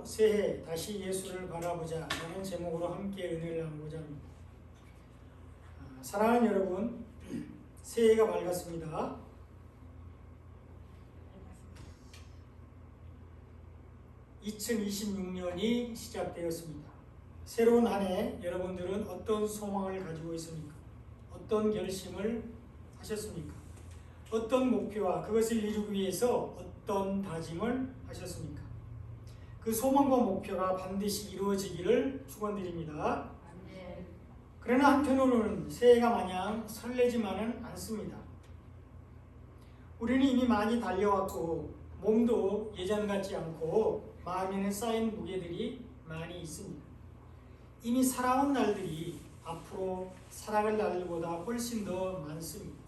주기도 새해 다시 예수를 바라보자 라는 제목으로 함께 은혜를 나누고자 합니다. 사랑하는 여러분, 새해가 밝았습니다. 2026년이 시작되었습니다. 새로운 한 해 여러분들은 어떤 소망을 가지고 있습니까? 어떤 결심을 하셨습니까? 어떤 목표와 그것을 이루기 위해서 어떤 다짐을 하셨습니까? 그 소망과 목표가 반드시 이루어지기를 축원드립니다. 그러나 한편으로는 새해가 마냥 설레지만은 않습니다. 우리는 이미 많이 달려왔고 몸도 예전 같지 않고 마음에는 쌓인 무게들이 많이 있습니다. 이미 살아온 날들이 앞으로 살아갈 날보다 훨씬 더 많습니다.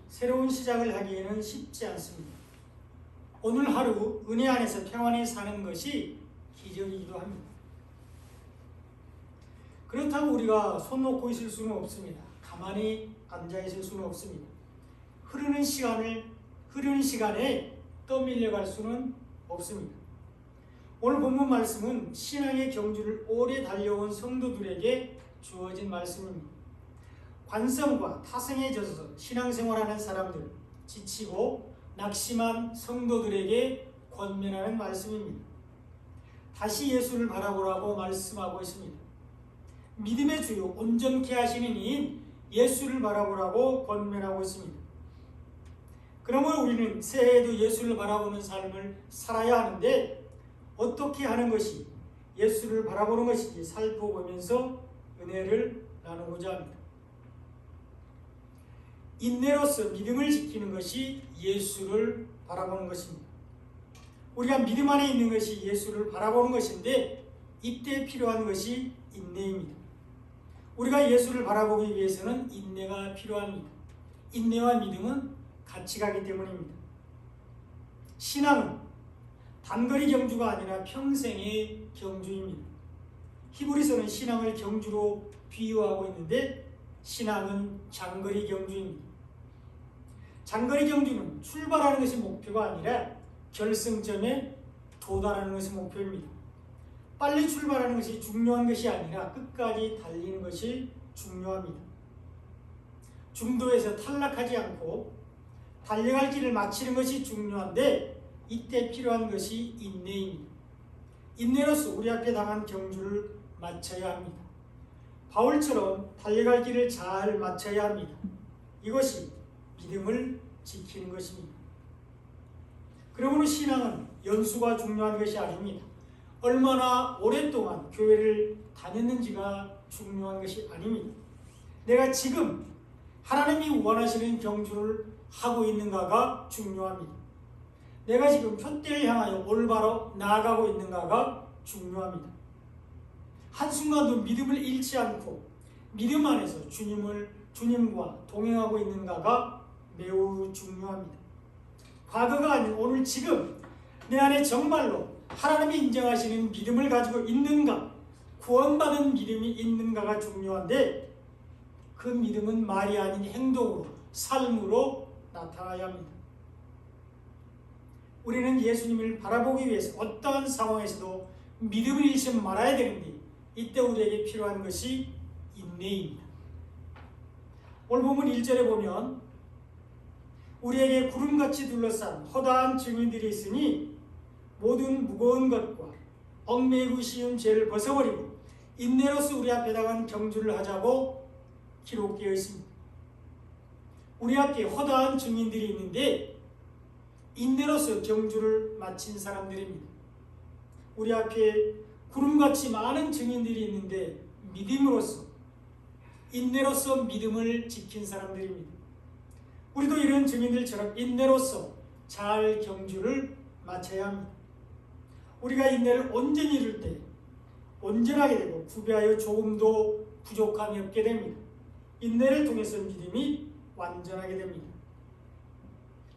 새로운 시작을 하기에는 쉽지 않습니다. 오늘 하루 은혜 안에서 평안히 사는 것이 기적이기도 합니다. 그렇다고 우리가 손 놓고 있을 수는 없습니다. 가만히 앉아 있을 수는 없습니다. 흐르는 시간에 떠밀려갈 수는 없습니다. 오늘 본문 말씀은 신앙의 경주를 오래 달려온 성도들에게 주어진 말씀입니다. 관성과 타성에 젖어서 신앙생활하는 사람들, 지치고 낙심한 성도들에게 권면하는 말씀입니다. 다시 예수를 바라보라고 말씀하고 있습니다. 믿음의 주요 온전케 하시는 이인 예수를 바라보라고 권면하고 있습니다. 그러므로 우리는 새해에도 예수를 바라보는 삶을 살아야 하는데 어떻게 하는 것이 예수를 바라보는 것인지 살펴보면서 은혜를 나누고자 합니다. 인내로서 믿음을 지키는 것이 예수를 바라보는 것입니다. 우리가 믿음 안에 있는 것이 예수를 바라보는 것인데 이때 필요한 것이 인내입니다. 우리가 예수를 바라보기 위해서는 인내가 필요합니다. 인내와 믿음은 같이 가기 때문입니다. 신앙은 단거리 경주가 아니라 평생의 경주입니다. 히브리서는 신앙을 경주로 비유하고 있는데 신앙은 장거리 경주입니다. 장거리 경주는 출발하는 것이 목표가 아니라 결승점에 도달하는 것이 목표입니다. 빨리 출발하는 것이 중요한 것이 아니라 끝까지 달리는 것이 중요합니다. 중도에서 탈락하지 않고 달려갈 길을 마치는 것이 중요한데 이때 필요한 것이 인내입니다. 인내로서 우리 앞에 당한 경주를 마쳐야 합니다. 바울처럼 달려갈 길을 잘 마쳐야 합니다. 이것이 믿음을 지키는 것입니다. 그러므로 신앙은 연수가 중요한 것이 아닙니다. 얼마나 오랫동안 교회를 다녔는지가 중요한 것이 아닙니다. 내가 지금 하나님이 원하시는 경주를 하고 있는가가 중요합니다. 내가 지금 표대를 향하여 올바로 나아가고 있는가가 중요합니다. 한순간도 믿음을 잃지 않고 믿음 안에서 주님과 동행하고 있는가가 매우 중요합니다. 과거가 아닌 오늘 지금 내 안에 정말로 하나님이 인정하시는 믿음을 가지고 있는가, 구원받은 믿음이 있는가가 중요한데 그 믿음은 말이 아닌 행동으로, 삶으로 나타나야 합니다. 우리는 예수님을 바라보기 위해서 어떠한 상황에서도 믿음을 잃지 말아야 되는데 이때 우리에게 필요한 것이 인내입니다. 오늘 본문 1절에 보면 우리에게 구름같이 둘러싼 허다한 증인들이 있으니 모든 무거운 것과 얽매이고 쉬운 죄를 벗어버리고 인내로서 우리 앞에 당한 경주를 하자고 기록되어 있습니다. 우리 앞에 허다한 증인들이 있는데 인내로서 경주를 마친 사람들입니다. 우리 앞에 구름같이 많은 증인들이 있는데 믿음으로써 인내로서 믿음을 지킨 사람들입니다. 우리도 이런 증인들처럼 인내로서 잘 경주를 마쳐야 합니다. 우리가 인내를 온전히 이룰 때 온전하게 되고 구비하여 조금도 부족함이 없게 됩니다. 인내를 통해서 믿음이 완전하게 됩니다.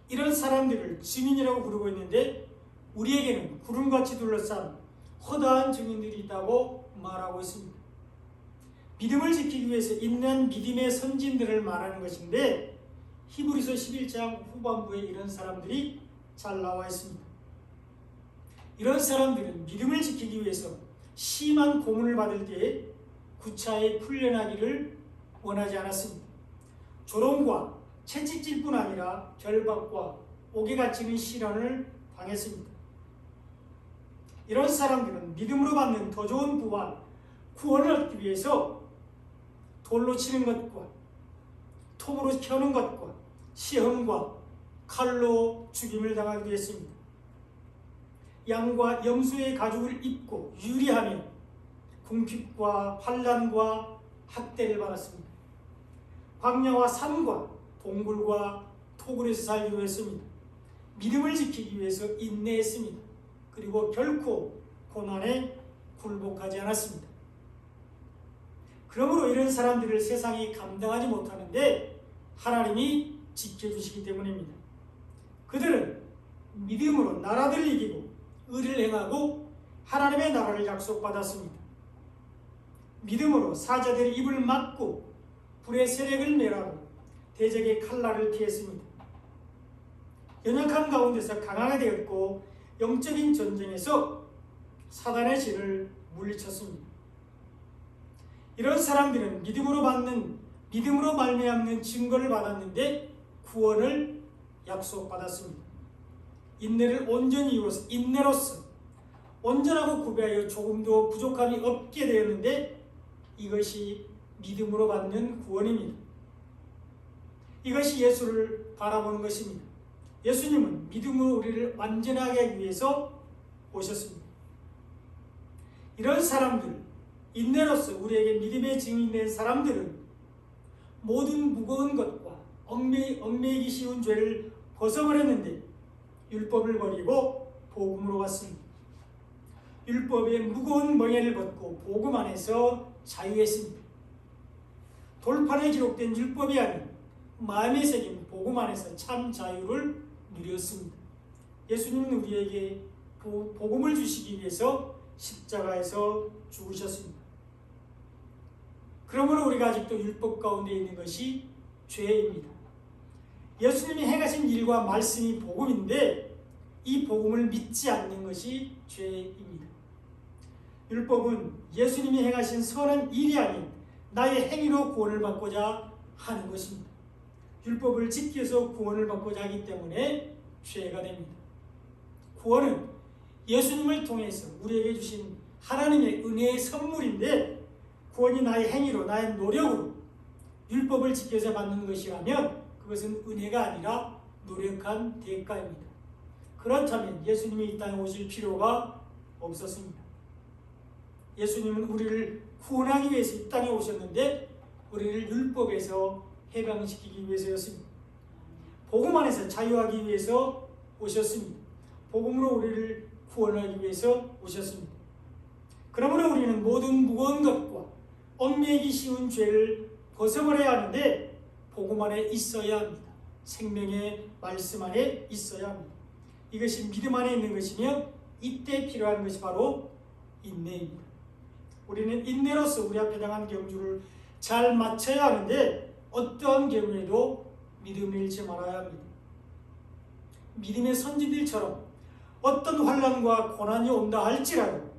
이런 사람들을 증인이라고 부르고 있는데 우리에게는 구름같이 둘러싼 허다한 증인들이 있다고 말하고 있습니다. 믿음을 지키기 위해서 있는 믿음의 선진들을 말하는 것인데 히브리서 11장 후반부에 이런 사람들이 잘 나와 있습니다. 이런 사람들은 믿음을 지키기 위해서 심한 고문을 받을 때에 구차히 풀려나기를 원하지 않았습니다. 조롱과 채찍질뿐 아니라 결박과 옥에 갇히는 시련을 당했습니다. 이런 사람들은 믿음으로 받는 더 좋은 부와 구원을 얻기 위해서 돌로 치는 것과 톱으로 켜는 것과 시험과 칼로 죽임을 당하기도 했습니다. 양과 염소의 가죽을 입고 유리하며 궁핍과 환난과 학대를 받았습니다. 광야와 산과 동굴과 토굴에서 살기도 했습니다. 믿음을 지키기 위해서 인내했습니다. 그리고 결코 고난에 굴복하지 않았습니다. 그러므로 이런 사람들을 세상이 감당하지 못하는데 하나님이 지켜주시기 때문입니다. 그들은 믿음으로 나라들을 이기고 의를 행하고 하나님의 나라를 약속받았습니다. 믿음으로 사자들의 입을 막고 불의 세력을 멸하고 대적의 칼날을 피했습니다. 연약한 가운데서 강하게 되었고 영적인 전쟁에서 사단의 질을 물리쳤습니다. 이런 사람들은 믿음으로 말미암는 증거를 받았는데 구원을 약속받았습니다. 인내를 온전히 이루어서 인내로서 온전하고 구비하여 조금도 부족함이 없게 되었는데 이것이 믿음으로 받는 구원입니다. 이것이 예수를 바라보는 것입니다. 예수님은 믿음으로 우리를 완전하게 하기 위해서 오셨습니다. 이런 사람들, 인내로서 우리에게 믿음의 증인된 사람들은 모든 무거운 것과 얽매이기 쉬운 죄를 벗어버렸는데 율법을 버리고 복음으로 왔습니다. 율법의 무거운 멍에를 벗고 복음 안에서 자유했습니다. 돌판에 기록된 율법이 아닌 마음에 새긴 복음 안에서 참 자유를 누렸습니다. 예수님은 우리에게 복음을 주시기 위해서 십자가에서 죽으셨습니다. 그러므로 우리가 아직도 율법 가운데 있는 것이 죄입니다. 예수님이 행하신 일과 말씀이 복음인데 이 복음을 믿지 않는 것이 죄입니다. 율법은 예수님이 행하신 선한 일이 아닌 나의 행위로 구원을 받고자 하는 것입니다. 율법을 지켜서 구원을 받고자 하기 때문에 죄가 됩니다. 구원은 예수님을 통해서 우리에게 주신 하나님의 은혜의 선물인데 구원이 나의 행위로 나의 노력으로 율법을 지켜서 받는 것이라면 그것은 은혜가 아니라 노력한 대가입니다. 그렇다면 예수님이 이 땅에 오실 필요가 없었습니다. 예수님은 우리를 구원하기 위해서 이 땅에 오셨는데 우리를 율법에서 해방시키기 위해서였습니다. 복음 안에서 자유하기 위해서 오셨습니다. 복음으로 우리를 구원하기 위해서 오셨습니다. 그러므로 우리는 모든 무거운 것과 얽매이기 쉬운 죄를 벗어버려야 하는데 복음 안에 있어야 합니다. 생명의 말씀 안에 있어야 합니다. 이것이 믿음 안에 있는 것이며 이때 필요한 것이 바로 인내입니다. 우리는 인내로서 우리 앞에 당한 경주를 잘 마쳐야 하는데 어떠한 경우에도 믿음을 잃지 말아야 합니다. 믿음의 선지들처럼 어떤 환난과 고난이 온다 할지라도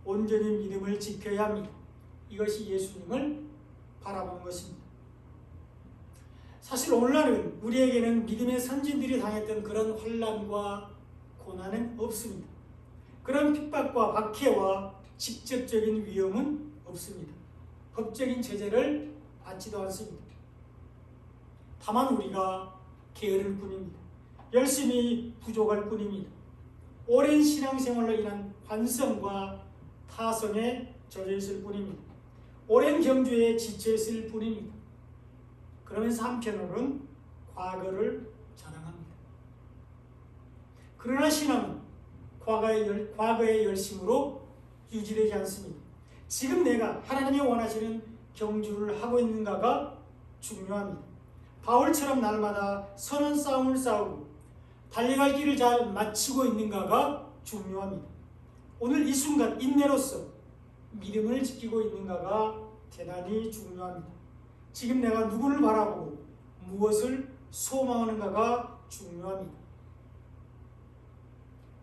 온전히 믿음을 지켜야 합니다. 이것이 예수님을 바라보는 것입니다. 사실 오늘날은 우리에게는 믿음의 선진들이 당했던 그런 환난과 고난은 없습니다. 그런 핍박과 박해와 직접적인 위험은 없습니다. 법적인 제재를 받지도 않습니다. 다만 우리가 게으를 뿐입니다. 열심히 부족할 뿐입니다. 오랜 신앙생활로 인한 반성과 타성에 젖어 있을 뿐입니다. 오랜 경주에 지쳐 있을 뿐입니다. 그러면서 한편으로는 과거를 자랑합니다. 그러나 신앙은 과거의 열심으로 유지되지 않습니다. 지금 내가 하나님이 원하시는 경주를 하고 있는가가 중요합니다. 바울처럼 날마다 선한 싸움을 싸우고 달려갈 길을 잘 마치고 있는가가 중요합니다. 오늘 이 순간 인내로서 믿음을 지키고 있는가가 대단히 중요합니다. 지금 내가 누구를 바라보고 무엇을 소망하는가가 중요합니다.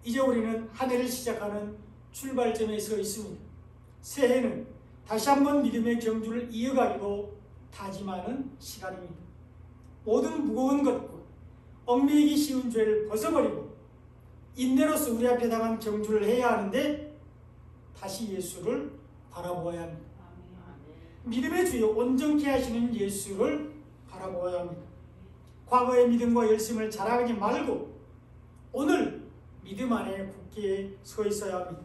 이제 우리는 한 해를 시작하는 출발점에 서 있습니다. 새해는 다시 한번 믿음의 경주를 이어가기로 다짐하는 시간입니다. 모든 무거운 것과 얽매이기 쉬운 죄를 벗어버리고 인내로서 우리 앞에 당한 경주를 해야 하는데 다시 예수를 바라보아야 합니다. 믿음의 주여 온전케 하시는 예수를 바라보아야 합니다. 과거의 믿음과 열심을 자랑하지 말고 오늘 믿음 안에 굳게 서 있어야 합니다.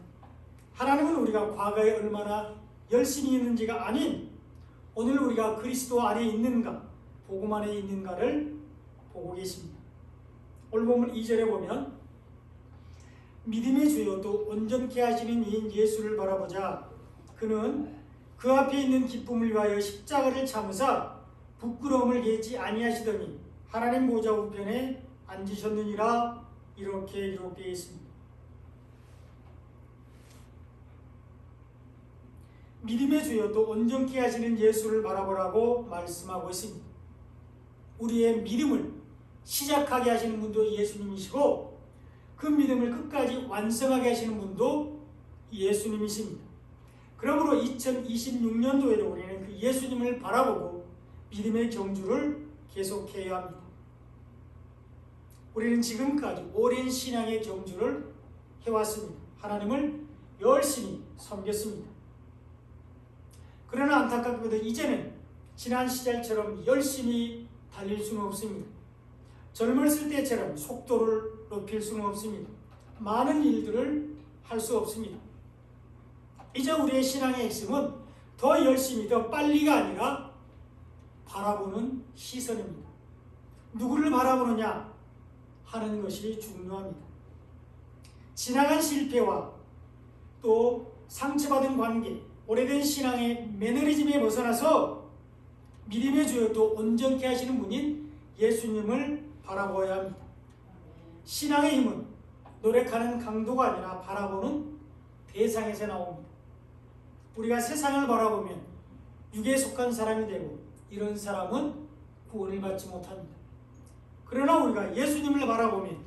하나님은 우리가 과거에 얼마나 열심히 있는지가 아닌 오늘 우리가 그리스도 안에 있는가, 복음 안에 있는가를 보고 계십니다. 오늘 본문 2절에 보면 믿음의 주여 또 온전케 하시는 이인 예수를 바라보자. 그는 그 앞에 있는 기쁨을 위하여 십자가를 참으사 부끄러움을 개치 아니하시더니 하나님 보좌 우편에 앉으셨느니라. 이렇게 기록되어 있습니다. 믿음의 주여 또 온전케 하시는 예수를 바라보라고 말씀하고 있습니다. 우리의 믿음을 시작하게 하시는 분도 예수님이시고 그 믿음을 끝까지 완성하게 하시는 분도 예수님이십니다. 그러므로 2026년도에도 우리는 그 예수님을 바라보고 믿음의 경주를 계속해야 합니다. 우리는 지금까지 오랜 신앙의 경주를 해왔습니다. 하나님을 열심히 섬겼습니다. 그러나 안타깝게도 이제는 지난 시절처럼 열심히 달릴 수는 없습니다. 젊었을 때처럼 속도를 높일 수는 없습니다. 많은 일들을 할 수 없습니다. 이제 우리의 신앙의 핵심은 더 열심히 더 빨리가 아니라 바라보는 시선입니다. 누구를 바라보느냐 하는 것이 중요합니다. 지나간 실패와 또 상처받은 관계, 오래된 신앙의 매너리즘에 벗어나서 믿음의 주여 또 온전케 하시는 분인 예수님을 바라보아야 합니다. 신앙의 힘은 노력하는 강도가 아니라 바라보는 대상에서 나옵니다. 우리가 세상을 바라보면 육에 속한 사람이 되고 이런 사람은 구원을 받지 못합니다. 그러나 우리가 예수님을 바라보면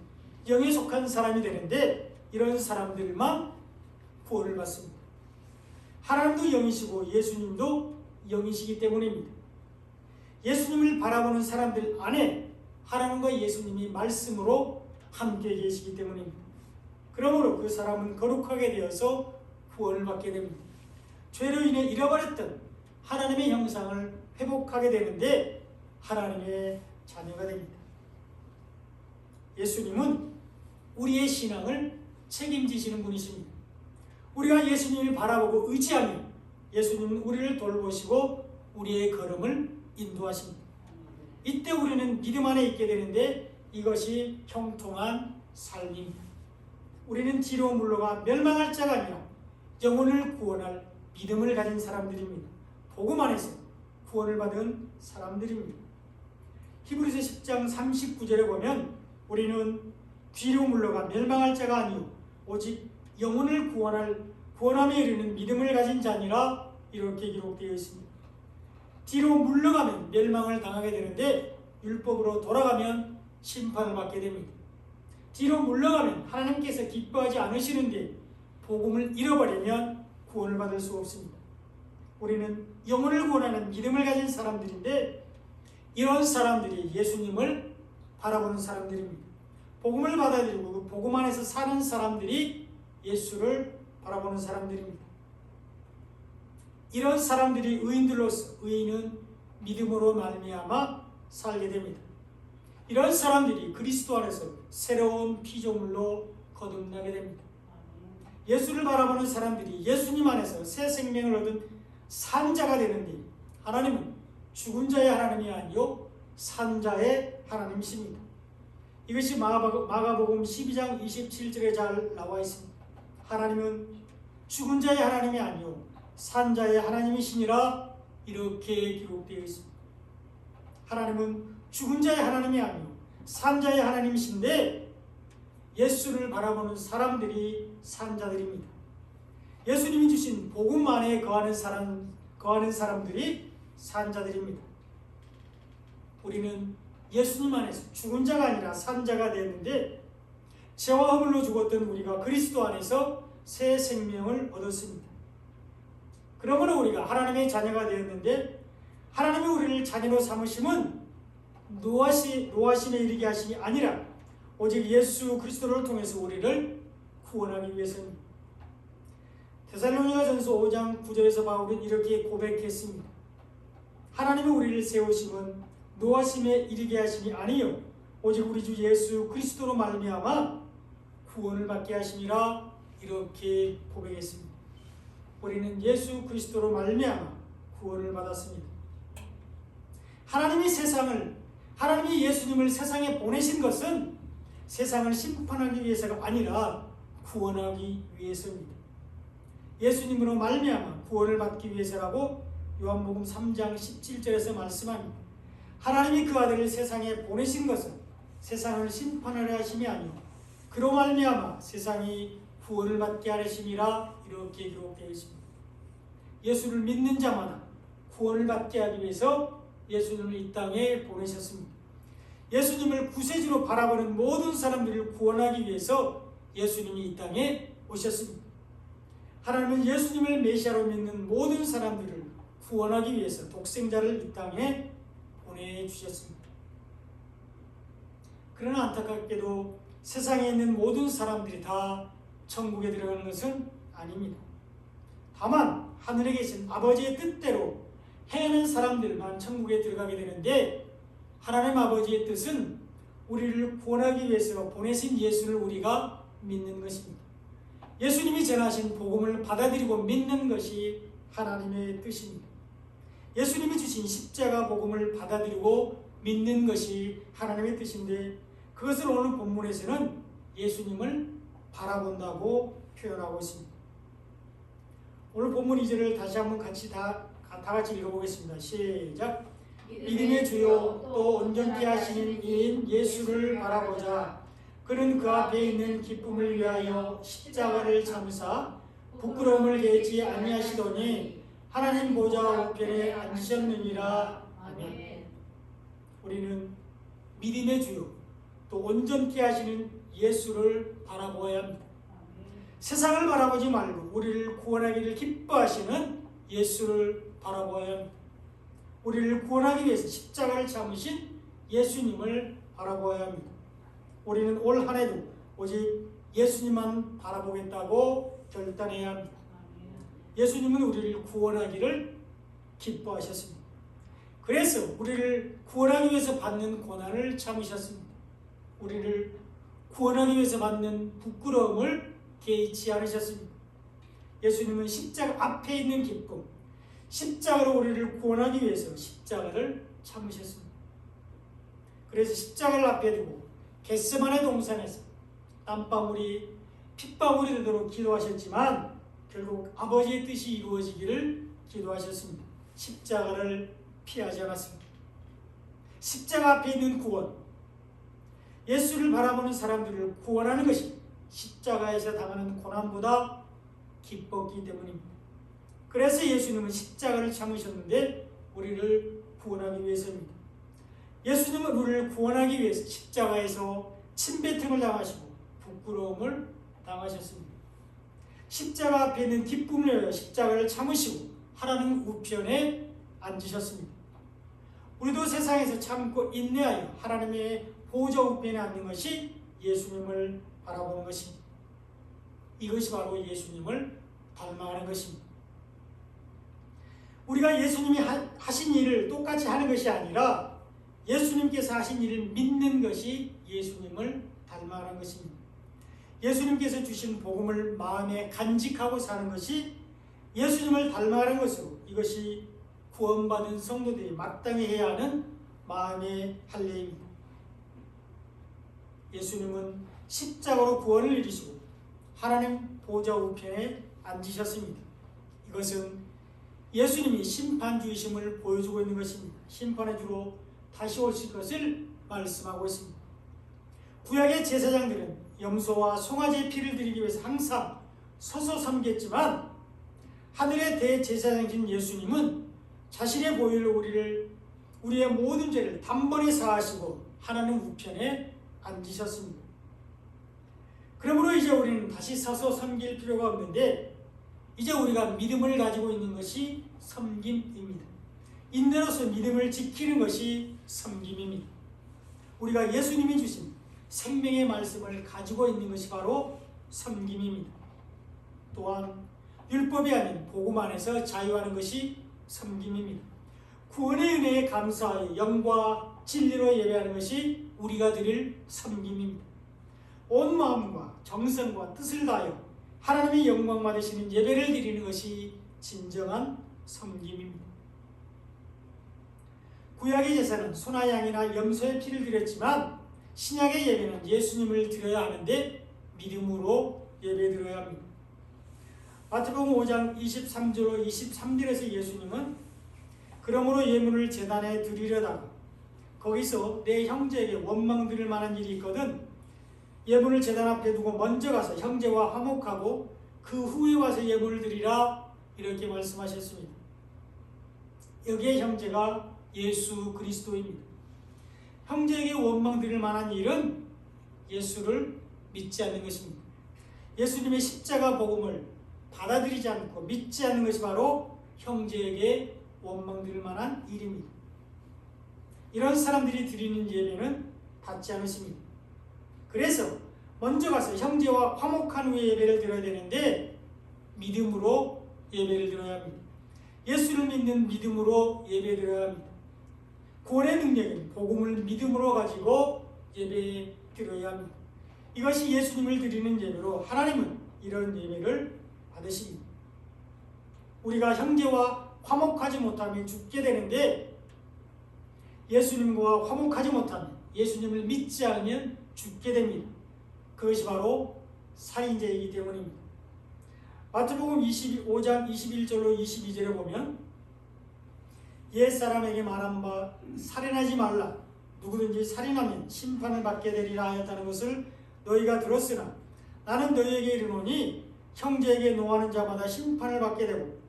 영에 속한 사람이 되는데 이런 사람들만 구원을 받습니다. 하나님도 영이시고 예수님도 영이시기 때문입니다. 예수님을 바라보는 사람들 안에 하나님과 예수님이 말씀으로 함께 계시기 때문입니다. 그러므로 그 사람은 거룩하게 되어서 구원을 받게 됩니다. 죄로 인해 잃어버렸던 하나님의 형상을 회복하게 되는데 하나님의 자녀가 됩니다. 예수님은 우리의 신앙을 책임지시는 분이십니다. 우리가 예수님을 바라보고 의지하면 예수님은 우리를 돌보시고 우리의 걸음을 인도하십니다. 이때 우리는 믿음 안에 있게 되는데 이것이 형통한 삶입니다. 우리는 뒤로 물러가 멸망할 자가 아니라 영혼을 구원할 믿음을 가진 사람들입니다. 복음 안에서 구원을 받은 사람들입니다. 히브리서 10장 39절에 보면 우리는 뒤로 물러가 멸망할 자가 아니요 오직 영혼을 구원함에 이르는 믿음을 가진 자니라. 이렇게 기록되어 있습니다. 뒤로 물러가면 멸망을 당하게 되는데 율법으로 돌아가면 심판을 받게 됩니다. 뒤로 물러가면 하나님께서 기뻐하지 않으시는데 복음을 잃어버리면 구원을 받을 수 없습니다. 우리는 영혼을 구원하는 믿음을 가진 사람들인데 이런 사람들이 예수님을 바라보는 사람들입니다. 복음을 받아들이고 그 복음 안에서 사는 사람들이 예수를 바라보는 사람들입니다. 이런 사람들이 의인들로서 의인은 믿음으로 말미암아 살게 됩니다. 이런 사람들이 그리스도 안에서 새로운 피조물로 거듭나게 됩니다. 예수를 바라보는 사람들이 예수님 안에서 새 생명을 얻은 산자가 되는데 하나님은 죽은 자의 하나님이 아니요 산자의 하나님이십니다. 이것이 마가복음 12장 27절에 잘 나와 있습니다. 하나님은 죽은 자의 하나님이 아니요 산자의 하나님이시니라. 이렇게 기록되어 있습니다. 하나님은 죽은 자의 하나님이 아니요 산자의 하나님이신데 예수를 바라보는 사람들이 산자들입니다. 예수님이 주신 복음 안에 거하는 사람들이 산자들입니다. 우리는 예수님 안에서 죽은 자가 아니라 산자가 되었는데 죄와 허물로 죽었던 우리가 그리스도 안에서 새 생명을 얻었습니다. 그러므로 우리가 하나님의 자녀가 되었는데 하나님이 우리를 자녀로 삼으심은 노하심에 이르게 하심이 아니라 오직 예수 그리스도를 통해서 우리를 구원하기 위해서입니다. 데살로니가전서 5장 9절에서 바울은 이렇게 고백했습니다. 하나님이 우리를 세우심은 노하심에 이르게 하심이 아니요 오직 우리 주 예수 그리스도로 말미암아 구원을 받게 하심이라 이렇게 고백했습니다. 우리는 예수 그리스도로 말미암아 구원을 받았습니다. 하나님이 예수님을 세상에 보내신 것은 세상을 심판하기 위해서가 아니라 구원하기 위해서입니다. 예수님으로 말미암아 구원을 받기 위해서라고 요한복음 3장 17절에서 말씀합니다. 하나님이 그 아들을 세상에 보내신 것은 세상을 심판하려 하심이 아니요 그로 말미암아 세상이 구원을 받게 하심이라 이렇게 기록되어 있습니다. 예수를 믿는 자마다 구원을 받게 하기 위해서 예수님을 이 땅에 보내셨습니다. 예수님을 구세주로 바라보는 모든 사람들을 구원하기 위해서 예수님이 이 땅에 오셨습니다. 하나님은 예수님을 메시아로 믿는 모든 사람들을 구원하기 위해서 독생자를 이 땅에 보내주셨습니다. 그러나 안타깝게도 세상에 있는 모든 사람들이 다 천국에 들어가는 것은 아닙니다. 다만 하늘에 계신 아버지의 뜻대로 행하는 사람들만 천국에 들어가게 되는데 하나님 아버지의 뜻은 우리를 구원하기 위해서 보내신 예수를 우리가 믿는 것입니다. 예수님이 전하신 복음을 받아들이고 믿는 것이 하나님의 뜻입니다. 예수님이 주신 십자가 복음을 받아들이고 믿는 것이 하나님의 뜻인데 그것을 오늘 본문에서는 예수님을 바라본다고 표현하고 있습니다. 오늘 본문 2절을 다시 한번 다 같이 읽어보겠습니다. 시작. 믿음의 주요 또 온전케 하시는 이인 예수를 바라보자. 그는 그 앞에 있는 기쁨을 위하여 십자가를 참으사 부끄러움을 개치 아니하시더니 하나님 보좌 우편에 앉으셨느니라. 아멘. 우리는 믿음의 주요 또 온전케 하시는 예수를 바라보아야 합니다. 세상을 바라보지 말고 우리를 구원하기를 기뻐하시는 예수를 바라보아야 합니다. 우리를 구원하기 위해서 십자가를 참으신 예수님을 바라보아야 합니다. 우리는 올 한 해도 오직 예수님만 바라보겠다고 결단해야 합니다. 예수님은 우리를 구원하기를 기뻐하셨습니다. 그래서 우리를 구원하기 위해서 받는 고난을 참으셨습니다. 우리를 구원하기 위해서 받는 부끄러움을 개의치 않으셨습니다. 예수님은 십자가 앞에 있는 기쁨, 십자가로 우리를 구원하기 위해서 십자가를 참으셨습니다. 그래서 십자가를 앞에 두고 겟세마네 동산에서 땀방울이 핏방울이 되도록 기도하셨지만 결국 아버지의 뜻이 이루어지기를 기도하셨습니다. 십자가를 피하지 않았습니다. 십자가 앞에 있는 구원, 예수를 바라보는 사람들을 구원하는 것이 십자가에서 당하는 고난보다 기뻤기 때문입니다. 그래서 예수님은 십자가를 참으셨는데 우리를 구원하기 위해서입니다. 예수님은 우리를 구원하기 위해서 십자가에서 침뱉음을 당하시고 부끄러움을 당하셨습니다. 십자가 앞에 있는 기쁨을 위하여 십자가를 참으시고 하나님 우편에 앉으셨습니다. 우리도 세상에서 참고 인내하여 하나님의 보좌 우편에 앉는 것이 예수님을 바라보는 것입니다. 이것이 바로 예수님을 닮아가는 것입니다. 우리가 예수님이 하신 일을 똑같이 하는 것이 아니라 예수님께서 하신 일을 믿는 것이 예수님을 닮아가는 것입니다. 예수님께서 주신 복음을 마음에 간직하고 사는 것이 예수님을 닮아가는 것이고 이것이 구원받은 성도들이 마땅히 해야 하는 마음의 할례입니다. 예수님은 십자가로 구원을 이루시고 하나님 보좌 우편에 앉으셨습니다. 이것은 예수님이 심판주이심을 보여주고 있는 것입니다. 심판의 주로 다시 오실 것을 말씀하고 있습니다. 구약의 제사장들은 염소와 송아지의 피를 드리기 위해서 항상 서서 섬겼지만 하늘의 대제사장이신 예수님은 자신의 보혈로 우리의 모든 죄를 단번에 사하시고 하나님 우편에 앉으셨습니다. 그러므로 이제 우리는 다시 서서 섬길 필요가 없는데 이제 우리가 믿음을 가지고 있는 것이 섬김입니다. 인내로서 믿음을 지키는 것이 섬김입니다. 우리가 예수님이 주신 생명의 말씀을 가지고 있는 것이 바로 섬김입니다. 또한 율법이 아닌 복음 안에서 자유하는 것이 섬김입니다. 구원의 은혜에 감사하여 영과 진리로 예배하는 것이 우리가 드릴 섬김입니다. 온 마음과 정성과 뜻을 다하여 하나님의 영광 받으시는 예배를 드리는 것이 진정한 섬김입니다. 구약의 제사는 소나 양이나 염소의 피를 드렸지만 신약의 예배는 예수님을 드려야 하는데 믿음으로 예배드려야 합니다. 마태복음 5장 23절로 23절에서 예수님은 그러므로 예물을 제단에 드리려다가 거기서 내 형제에게 원망 드릴 만한 일이 있거든 예물을 제단 앞에 두고 먼저 가서 형제와 화목하고 그 후에 와서 예물을 드리라 이렇게 말씀하셨습니다. 여기에 형제가 예수 그리스도입니다. 형제에게 원망 드릴 만한 일은 예수를 믿지 않는 것입니다. 예수님의 십자가 복음을 받아들이지 않고 믿지 않는 것이 바로 형제에게 원망 드릴 만한 일입니다. 이런 사람들이 드리는 예배는 받지 않으십니다. 그래서 먼저 가서 형제와 화목한 후에 예배를 드려야 되는데 믿음으로 예배를 드려야 합니다. 예수를 믿는 믿음으로 예배 드려야 합니다. 구원의 능력인 복음을 믿음으로 가지고 예배 드려야 합니다. 이것이 예수님을 드리는 예배로 하나님은 이런 예배를 받으십니다. 우리가 형제와 화목하지 못하면 죽게 되는데 예수님과 화목하지 못하면 예수님을 믿지 않으면 죽게 됩니다. 그것이 바로 살인죄이기 때문입니다. 마태복음 25장 21절로 22절에 보면 옛사람에게 말한 바 살인하지 말라 누구든지 살인하면 심판을 받게 되리라 하였다는 것을 너희가 들었으나 나는 너희에게 이르노니 형제에게 노하는 자마다 심판을 받게 되고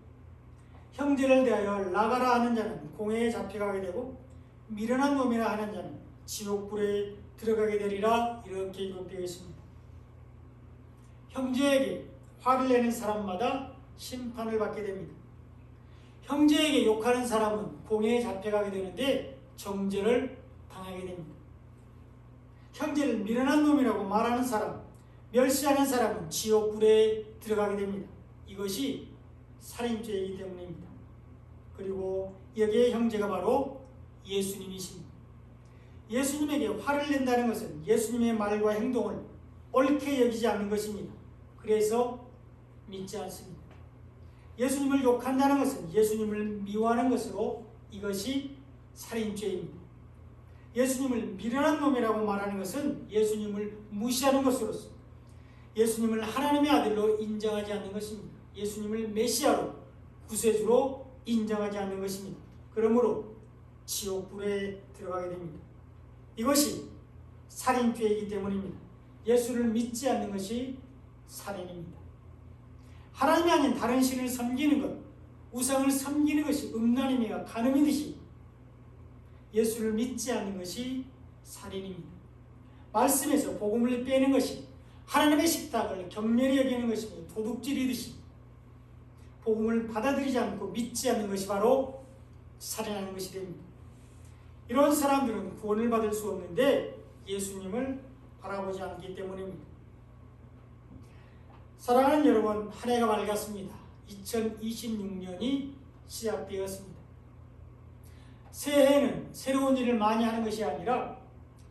형제를 대하여 나가라 하는 자는 공회에 잡혀가게 되고 미련한 놈이라 하는 자는 지옥불에 들어가게 되리라 이렇게 기록되어 있습니다. 형제에게 화를 내는 사람마다 심판을 받게 됩니다. 형제에게 욕하는 사람은 공회에 잡혀가게 되는데 정죄를 당하게 됩니다. 형제를 미련한 놈이라고 말하는 사람, 멸시하는 사람은 지옥불에 들어가게 됩니다. 이것이 살인죄이기 때문입니다. 그리고 여기에 형제가 바로 예수님이십니다. 예수님에게 화를 낸다는 것은 예수님의 말과 행동을 옳게 여기지 않는 것입니다. 그래서 믿지 않습니다. 예수님을 욕한다는 것은 예수님을 미워하는 것으로 이것이 살인죄입니다. 예수님을 미련한 놈이라고 말하는 것은 예수님을 무시하는 것으로서 예수님을 하나님의 아들로 인정하지 않는 것입니다. 예수님을 메시아로 구세주로 인정하지 않는 것입니다. 그러므로 지옥불에 들어가게 됩니다. 이것이 살인죄이기 때문입니다. 예수를 믿지 않는 것이 살인입니다. 하나님이 아닌 다른 신을 섬기는 것, 우상을 섬기는 것이 음란이며 간음이듯이 예수를 믿지 않는 것이 살인입니다. 말씀에서 복음을 빼는 것이 하나님의 식탁을 경멸히 여기는 것이며 도둑질이듯이 복음을 받아들이지 않고 믿지 않는 것이 바로 살인하는 것이 됩니다. 이런 사람들은 구원을 받을 수 없는데 예수님을 바라보지 않기 때문입니다. 사랑하는 여러분, 한 해가 밝았습니다. 2026년이 시작되었습니다. 새해에는 새로운 일을 많이 하는 것이 아니라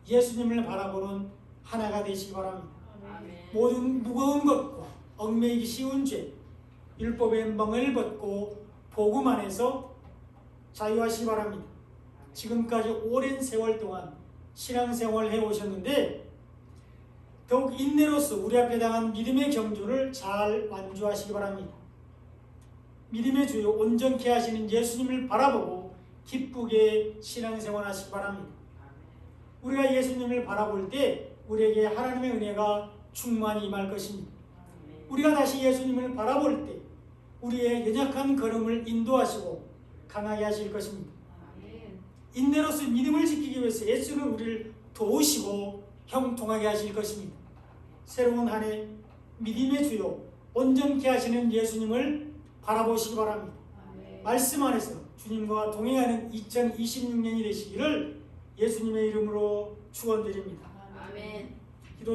예수님을 바라보는 한 해가 되시기 바랍니다. 아멘. 모든 무거운 것과 얽매이기 쉬운 죄, 율법의 멍을 벗고 복음 안에서 자유하시기 바랍니다. 지금까지 오랜 세월 동안 신앙생활을 해오셨는데 더욱 인내로서 우리 앞에 당한 믿음의 경주를 잘 완주하시기 바랍니다. 믿음의 주요 온전케 하시는 예수님을 바라보고 기쁘게 신앙생활 하시기 바랍니다. 우리가 예수님을 바라볼 때 우리에게 하나님의 은혜가 충만히 임할 것입니다. 우리가 다시 예수님을 바라볼 때 우리의 연약한 걸음을 인도하시고 강하게 하실 것입니다. 인내로서 믿음을 지키기 위해서 예수는 우리를 도우시고 형통하게 하실 것입니다. 새로운 한 해 믿음의 주요 온전케 하시는 예수님을 바라보시기 바랍니다. 말씀 안에서 주님과 동행하는 2026년이 되시기를 예수님의 이름으로 축원드립니다. 아멘.